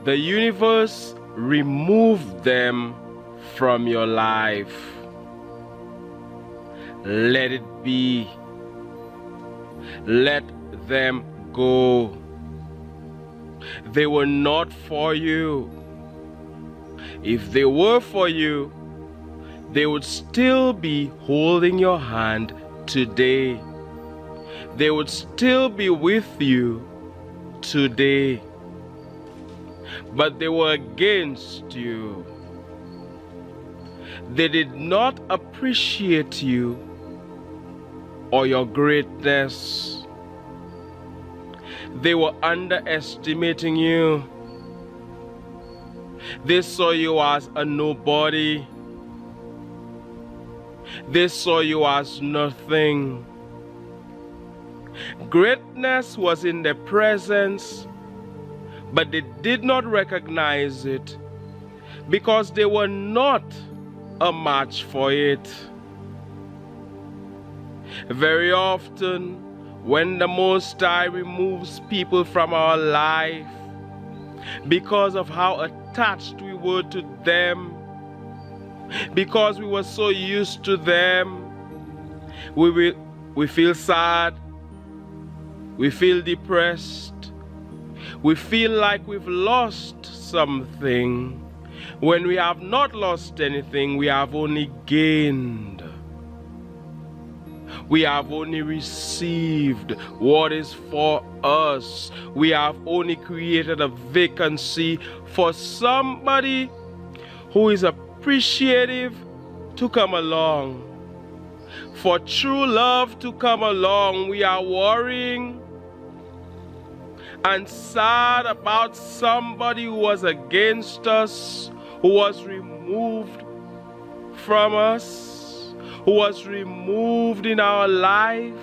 The universe removed them from your life. Let it be. Let them go. They were not for you. If they were for you, they would still be holding your hand today. They would still be with you today. But they were against you. They did not appreciate you or your greatness. They were underestimating you. They saw you as a nobody. They saw you as nothing. Greatness was in their presence, but they did not recognize it because they were not a match for it. Very often, when the Most High removes people from our life because of how attached we were to them, because we were so used to them, we feel sad, we feel depressed, we feel like we've lost something. When we have not lost anything, we have only gained. We have only received what is for us. We have only created a vacancy for somebody who is appreciative to come along. For true love to come along, we are worrying and sad about somebody who was against us, who was removed from us, who was removed in our life.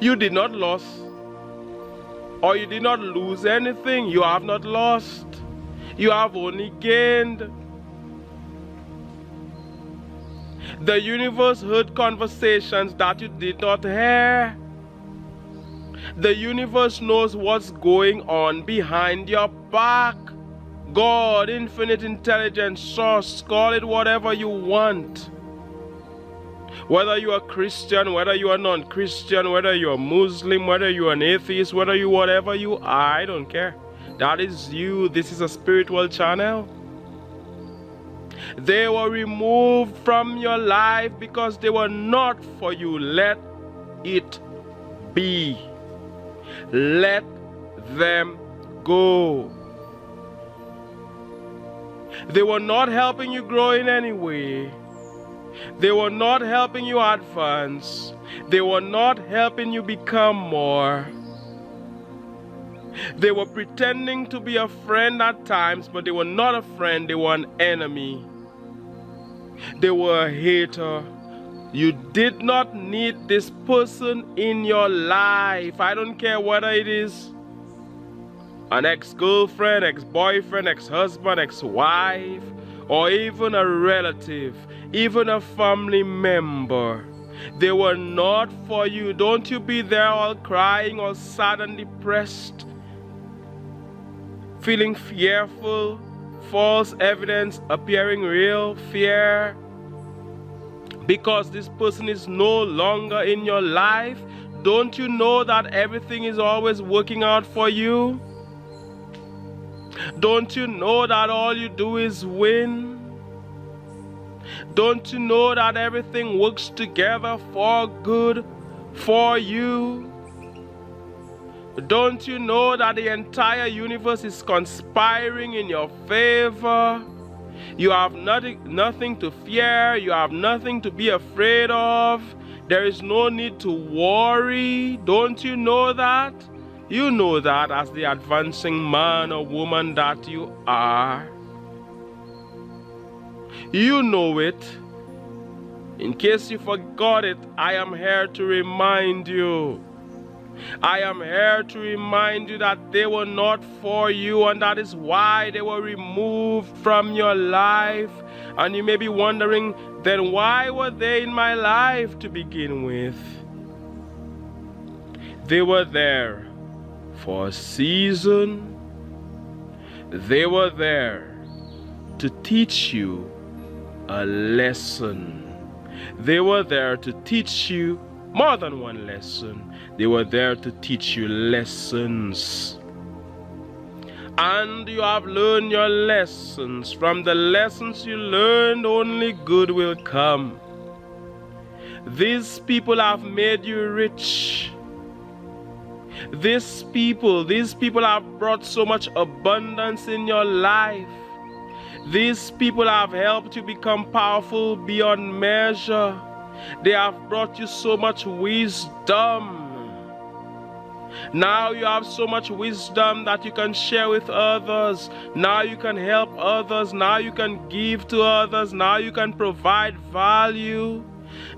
You did not lose, or you did not lose anything. You have not lost. You have only gained. The universe heard conversations that you did not hear. The universe knows what's going on behind your back. God, infinite intelligence, source, call it whatever you want. Whether you are Christian, whether you are non-Christian, whether you are Muslim, whether you are an atheist, whether you whatever you are, I don't care. That is you. This is a spiritual channel. They were removed from your life because they were not for you. Let it be. Let them go. They were not helping you grow in any way. They were not helping you advance. They were not helping you become more. They were pretending to be a friend at times, but they were not a friend. They were an enemy. They were a hater. You did not need this person in your life. I don't care whether it is an ex-girlfriend, ex-boyfriend, ex-husband, ex-wife, or even a relative, even a family member. They were not for you. Don't you be there all crying, all sad and depressed, feeling fearful, false evidence appearing real, fear, because this person is no longer in your life. Don't you know that everything is always working out for you? Don't you know that all you do is win? Don't you know that everything works together for good for you? Don't you know that the entire universe is conspiring in your favor? You have nothing to fear. You have nothing to be afraid of. There is no need to worry. Don't you know that? You know that as the advancing man or woman that you are. You know it. In case you forgot it, I am here to remind you. I am here to remind you that they were not for you, and that is why they were removed from your life. And you may be wondering, then why were they in my life to begin with? They were there for a season. They were there to teach you a lesson. They were there to teach you more than one lesson. They were there to teach you lessons. And you have learned your lessons. From the lessons you learned, only good will come. These people have made you rich. These people have brought so much abundance in your life. These people have helped you become powerful beyond measure. They have brought you so much wisdom. Now you have so much wisdom that you can share with others. Now you can help others. Now you can give to others. Now you can provide value.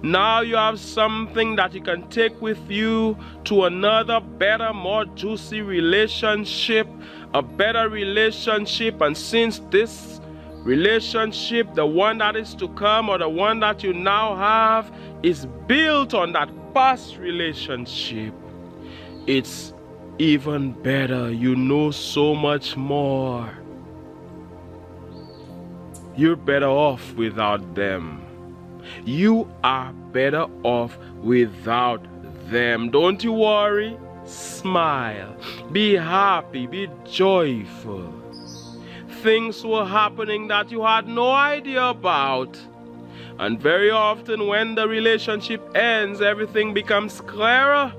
Now you have something that you can take with you to another better, more juicy relationship, a better relationship. And since this relationship, the one that is to come or the one that you now have, is built on that past relationship, it's even better. You know so much more. You're better off without them. You are better off without them. Don't you worry. Smile. Be happy. Be joyful. Things were happening that you had no idea about. And very often when the relationship ends, everything becomes clearer.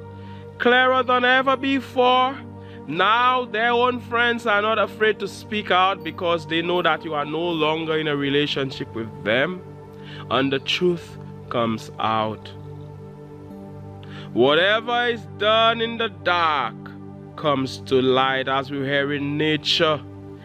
Clearer than ever before. Now their own friends are not afraid to speak out because they know that you are no longer in a relationship with them. And the truth comes out. Whatever is done in the dark comes to light, as we hear in nature.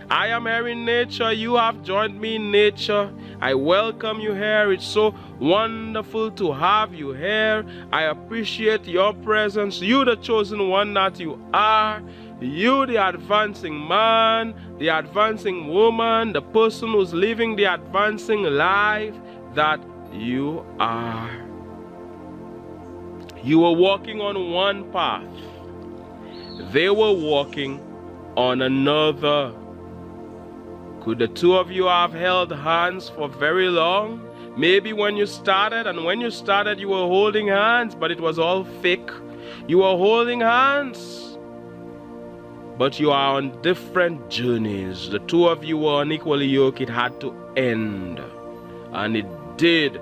I am here in nature. You have joined me in nature. I welcome you here. It's so wonderful to have you here. I appreciate your presence. You, the chosen one that you are. You, the advancing man, the advancing woman, the person who's living the advancing life that you are. You were walking on one path. They were walking on another. Could the two of you have held hands for very long? Maybe when you started, and when you started you were holding hands, but it was all fake. You were holding hands, but you are on different journeys. The two of you were unequally yoked. It had to end, and it did.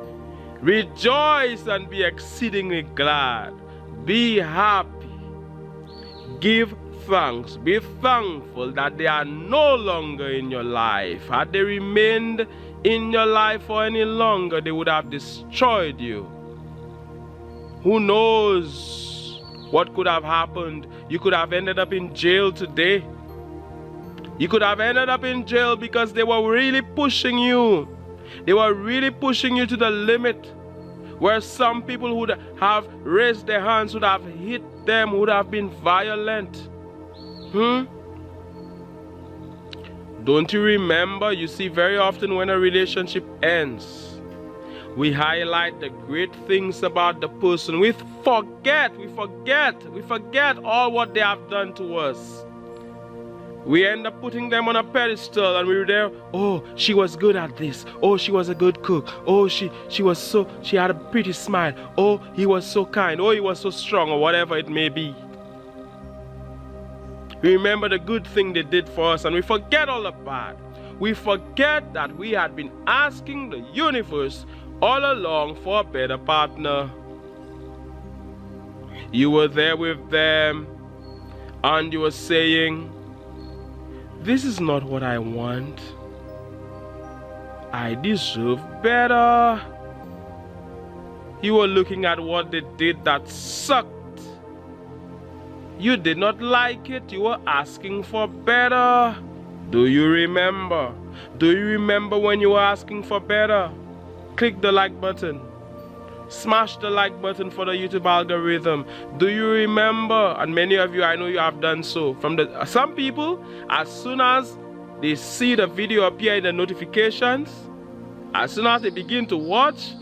Rejoice and be exceedingly glad. Be happy. Give thanks. Be thankful that they are no longer in your life. Had they remained in your life for any longer, they would have destroyed you. Who knows what could have happened? You could have ended up in jail today. You could have ended up in jail because they were really pushing you. They were really pushing you to the limit, where some people would have raised their hands, would have hit them, would have been violent. Don't you remember? You see, very often when a relationship ends, we highlight the great things about the person. We forget all what they have done to us. We end up putting them on a pedestal, and we're there. Oh, she was good at this. Oh, she was a good cook. Oh, she had a pretty smile. Oh, he was so kind. Oh, he was so strong, or whatever it may be. We remember the good thing they did for us, and we forget all the bad. We forget that we had been asking the universe all along for a better partner. You were there with them, and you were saying, this is not what I want. I deserve better. You were looking at what they did that sucked. You did not like it. You were asking for better. Do you remember? Do you remember when you were asking for better? Click the like button. Smash the like button for the YouTube algorithm. Do you remember? And many of you, I know you have done so. Some people, as soon as they see the video appear in the notifications, as soon as they begin to watch,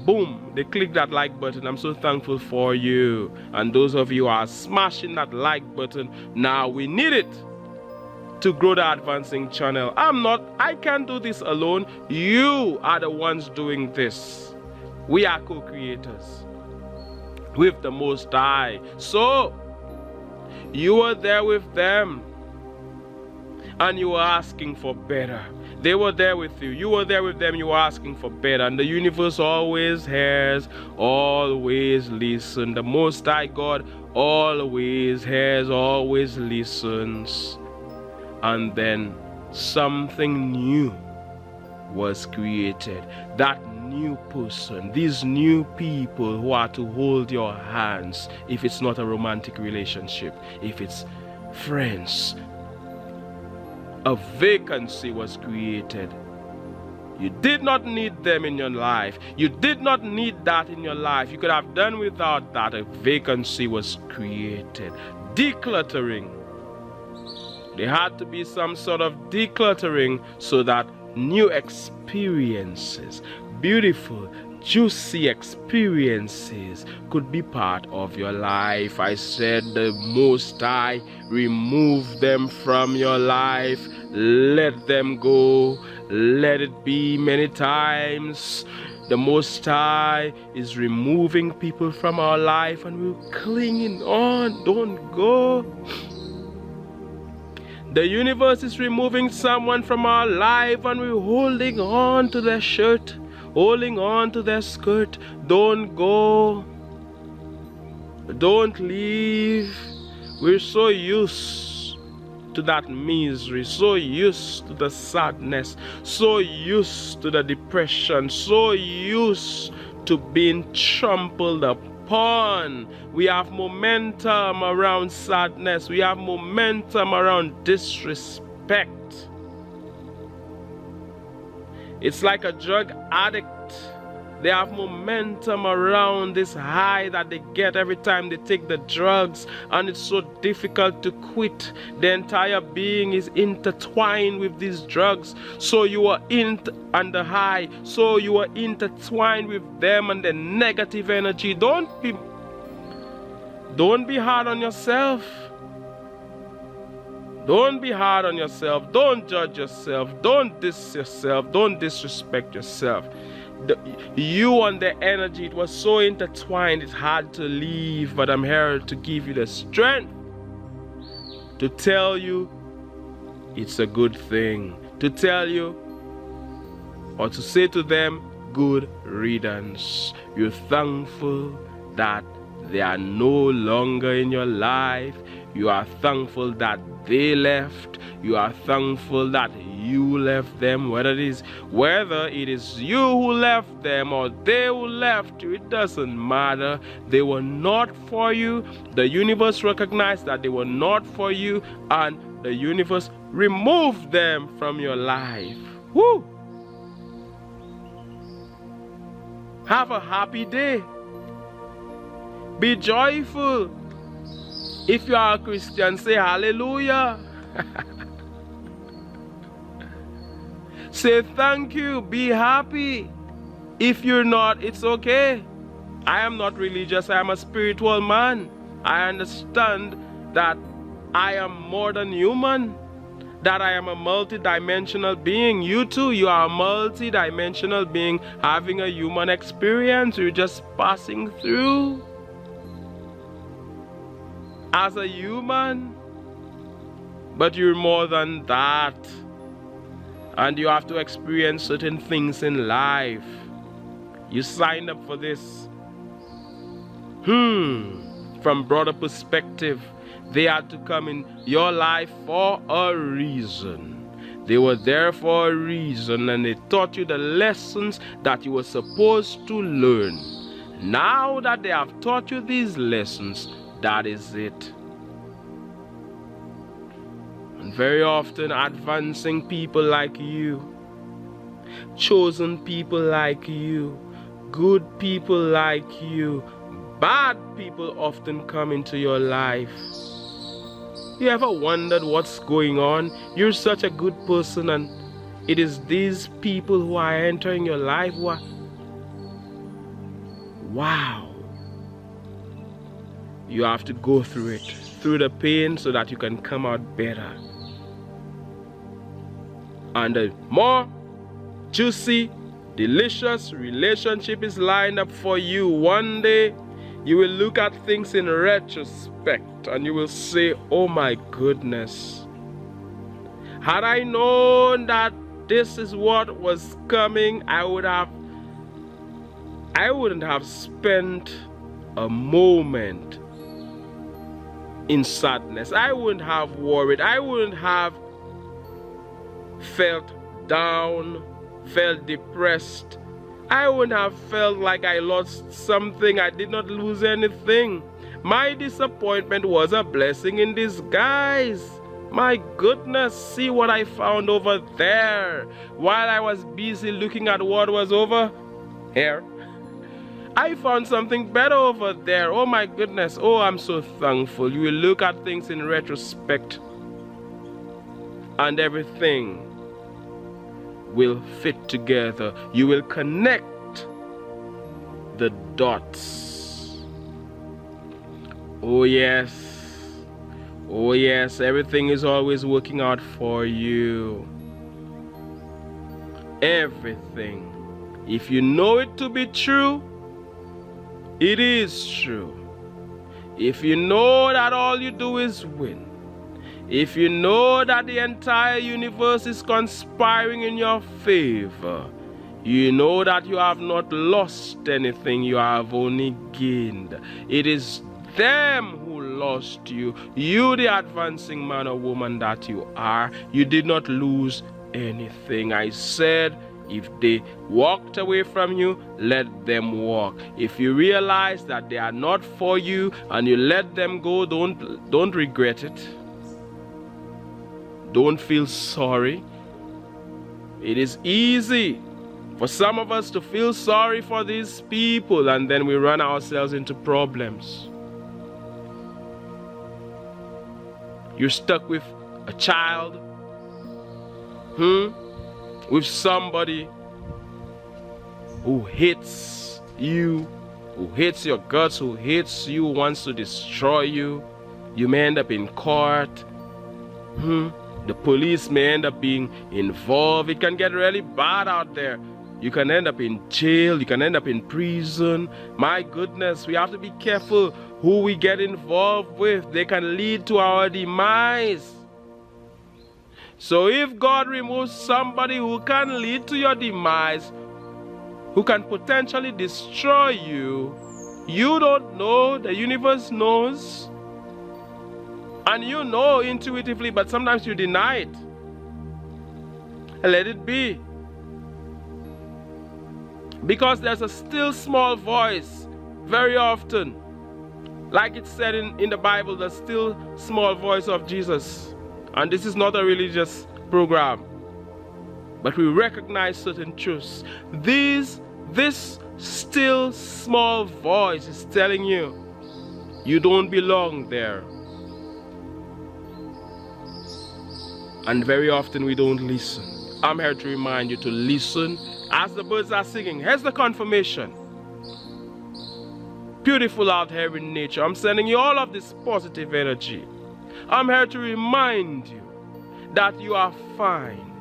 boom, they click that like button. I'm so thankful for you. And those of you who are smashing that like button, now we need it to grow the Advancing channel. I can't do this alone. You are the ones doing this. We are co-creators with the Most High. So, you were there with them and you were asking for better. They were there with you. You were there with them. You were asking for better. And the universe always hears, always listens. The Most High God always hears, always listens. And then something new was created. That new person, these new people who are to hold your hands, if it's not a romantic relationship, if it's friends, a vacancy was created. You did not need them in your life. You did not need that in your life. You could have done without that. A vacancy was created. Decluttering. There had to be some sort of decluttering so that new experiences, beautiful, juicy experiences could be part of your life. I said the Most High, remove them from your life. Let them go. Let it be many times. The Most High is removing people from our life and we're clinging on. Don't go. The universe is removing someone from our life and we're holding on to their shirt, holding on to their skirt. Don't go. Don't leave. We're so used to that misery, so used to the sadness, so used to the depression, so used to being trampled upon. We have momentum around sadness. We have momentum around disrespect. It's like a drug addict. They have momentum around this high that they get every time they take the drugs, and it's so difficult to quit. The entire being is intertwined with these drugs. So you are on the high, so you are intertwined with them and the negative energy. Don't be hard on yourself. Don't be hard on yourself. Don't judge yourself. Don't diss yourself. Don't disrespect yourself. You and the energy, it was so intertwined, it's hard to leave. But I'm here to give you the strength to tell you it's a good thing. To tell you or to say to them, good riddance. You're thankful that they are no longer in your life. You are thankful that they left. You are thankful that you left them. Whether it is you who left them or they who left you, it doesn't matter. They were not for you. The universe recognized that they were not for you, and the universe removed them from your life. Woo! Have a happy day. Be joyful. If you are a Christian, say hallelujah. Say thank you. Be happy. If you're not, it's okay. I am not religious. I am a spiritual man. I understand that I am more than human, that I am a multi-dimensional being. You too, you are a multi-dimensional being having a human experience. You're just passing through as a human, but you're more than that, and you have to experience certain things in life. You signed up for this. From broader perspective, they had to come in your life for a reason. They were there for a reason, and they taught you the lessons that you were supposed to learn. Now that they have taught you these lessons, that is it. And very often, advancing people like you, chosen people like you, good people like you, bad people often come into your life. You ever wondered what's going on? You're such a good person, and it is these people who are entering your life Wow. You have to go through it, through the pain, so that you can come out better. And the more juicy, delicious relationship is lined up for you. One day, you will look at things in retrospect and you will say, oh my goodness. Had I known that this is what was coming, I wouldn't have spent a moment in sadness. I wouldn't have worried. I wouldn't have felt down, felt depressed. I wouldn't have felt like I lost something. I did not lose anything. My disappointment was a blessing in disguise. My goodness, see what I found over there. While I was busy looking at what was over here, I found something better over there. Oh my goodness. Oh, I'm so thankful. You will look at things in retrospect and everything will fit together. You will connect the dots. Oh yes. Oh yes, everything is always working out for you. Everything. If you know it to be true, it is true. If you know that all you do is win, if you know that the entire universe is conspiring in your favor, you know that you have not lost anything, you have only gained. It is them who lost you. You, the advancing man or woman that you are, you did not lose anything. I said, if they walked away from you, let them walk. If you realize that they are not for you and you let them go, don't regret it. Don't feel sorry. It is easy for some of us to feel sorry for these people, and then we run ourselves into problems. You're stuck with a child, with somebody who hates you, who hates your guts, who hates you, wants to destroy you. You may end up in court. The police may end up being involved. It can get really bad out there. You can end up in jail. You can end up in prison. My goodness, we have to be careful who we get involved with. They can lead to our demise. So if God removes somebody who can lead to your demise, who can potentially destroy you, you don't know, the universe knows. And you know intuitively, but sometimes you deny it. Let it be. Because there's a still small voice very often. Like it said in the Bible, the still small voice of Jesus. And this is not a religious program, but we recognize certain truths. This still small voice is telling you, you don't belong there. And very often we don't listen. I'm here to remind you to listen. As the birds are singing, here's the confirmation. Beautiful out here in nature. I'm sending you all of this positive energy. I'm here to remind you that you are fine.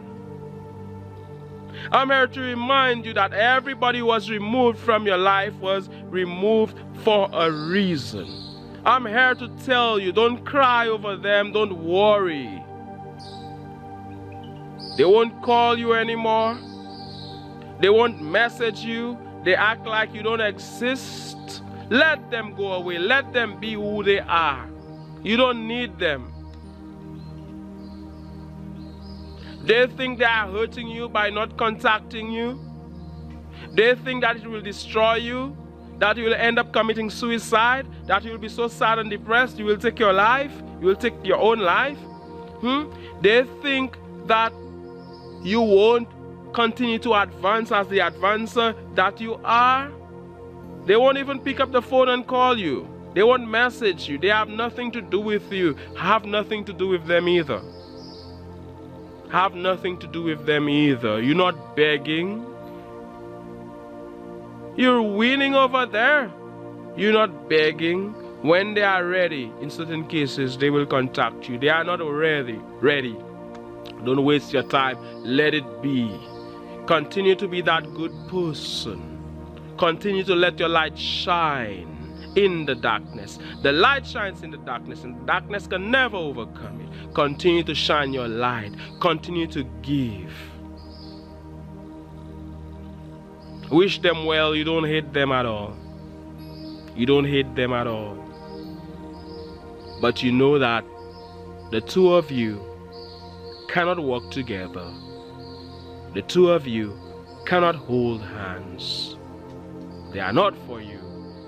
I'm here to remind you that everybody who was removed from your life was removed for a reason. I'm here to tell you, don't cry over them, don't worry. They won't call you anymore. They won't message you. They act like you don't exist. Let them go away. Let them be who they are. You don't need them. They think they are hurting you by not contacting you. They think that it will destroy you, that you will end up committing suicide, that you will be so sad and depressed, you will take your life, you will take your own life. They think that you won't continue to advance as the advancer that you are. They won't even pick up the phone and call you. They won't message you. They have nothing to do with you. Have nothing to do with them either. Have nothing to do with them either. You're not begging. You're winning over there. You're not begging. When they are ready, in certain cases, they will contact you. They are not ready. Don't waste your time. Let it be. Continue to be that good person. Continue to let your light shine in the darkness. The light shines in the darkness, and the darkness can never overcome it. Continue to shine your light. Continue to give. Wish them well. You don't hate them at all. You don't hate them at all. But you know that the two of you cannot work together. The two of you cannot hold hands. They are not for you.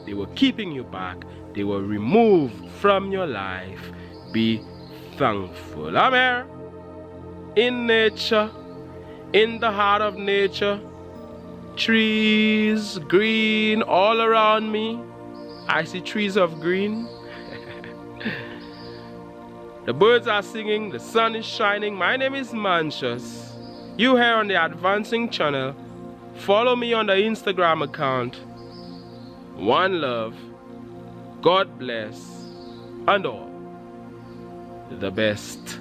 They were keeping you back. They were removed from your life. Be thankful. I'm here in nature, in the heart of nature. Trees green all around me. I see trees of green. The birds are singing, the sun is shining. My name is Manchus. You here on the Advancing channel. Follow me on the Instagram account. One love. God bless. And all the best.